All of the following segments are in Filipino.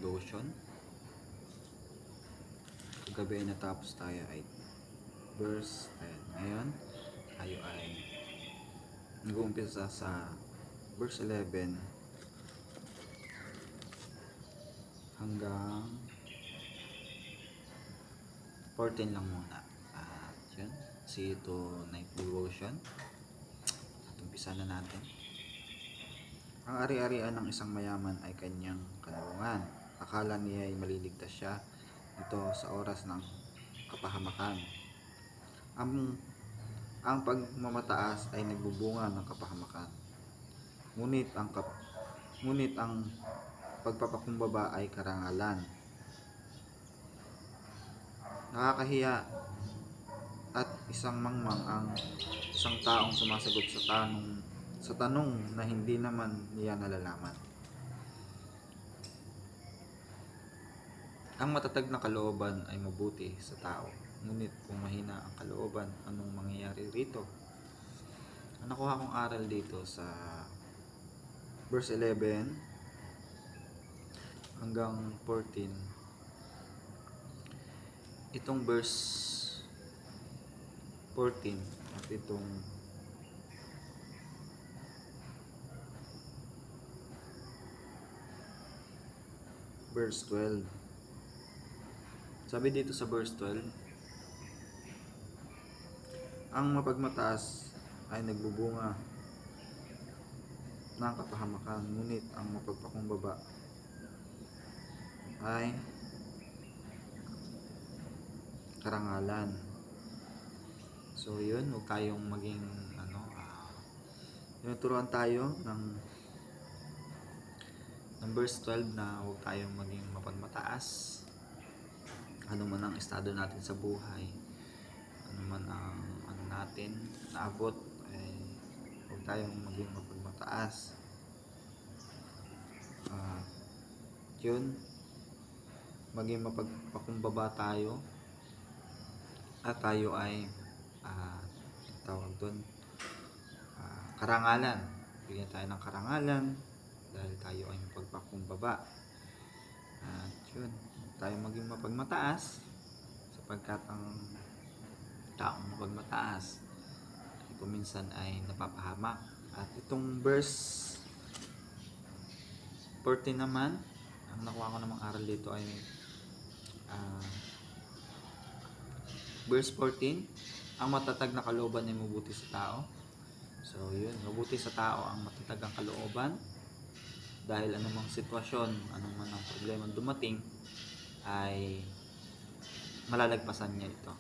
devotion. Kagabi ay natapos tayo ay verse 10. Ngayon tayo ay nag-uumpisa sa verse 11 hanggang 14 lang muna. At yun, see you to night devotion. At umpisa na natin. Ang ari-arian ng isang mayaman ay kanyang kanlungan. Akala niya ay maliligtas siya ito sa oras ng kapahamakan. Ang pagmamataas ay nagbubunga ng kapahamakan. Ngunit ang pagpapakumbaba ay karangalan. Nakakahiya at isang mangmang ang isang taong sumasagot sa tanong na hindi naman niya nalalaman. Ang matatag na kalooban ay mabuti sa tao, ngunit kung mahina ang kalooban, anong mangyayari rito? Ang nakuha kong aral dito sa verse 11 hanggang 14, itong verse 14 at itong verse 12. Sabi dito sa verse 12, ang mapagmataas ay nagbubunga ng kapahamakan, ngunit ang mapagpakumbaba ay karangalan. So yun, huwag tayong maging tinuturuan tayo ng verse 12 na huwag tayong maging mapagmataas. Ano man ang estado natin sa buhay, ano man ang natin naabot, ay huwag tayong maging mapagmataas. Yun, maging mapagpakumbaba tayo at tayo ay tawag doon, karangalan. Bigyan tayo ng karangalan dahil tayo ay mapagpakumbaba. At yun, tayo maging mapagmataas sapagkat ang taong mapagmataas ay kuminsan ay napapahamak. At itong verse 14 naman, ang nakuha ko namang aral dito ay verse 14, ang matatag na kalooban ay mabuti sa tao. So yun, mabuti sa tao ang matatag ang kalooban, dahil anumang sitwasyon, anuman ang problema dumating, ay malalagpasan niya ito.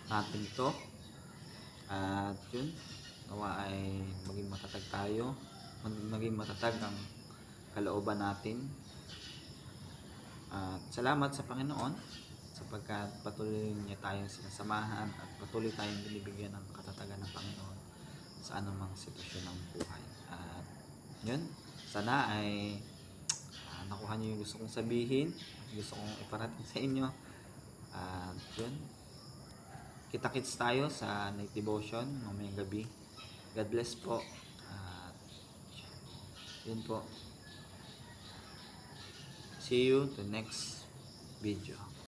Natin ito. At yun, nawa ay maging matatag tayo, maging matatag ang kalooban natin. At salamat sa Panginoon sapagkat patuloy niya tayong sinasamahan at patuloy tayong binibigyan ng katatagan ng Panginoon sa anumang sitwasyon ng buhay. At yun, sana ay nakuha niyo yung gusto kong sabihin, gusto kong iparating sa inyo. At yun, kita-kits tayo sa night devotion mamayang gabi. God bless po. At yun po, see you to next video.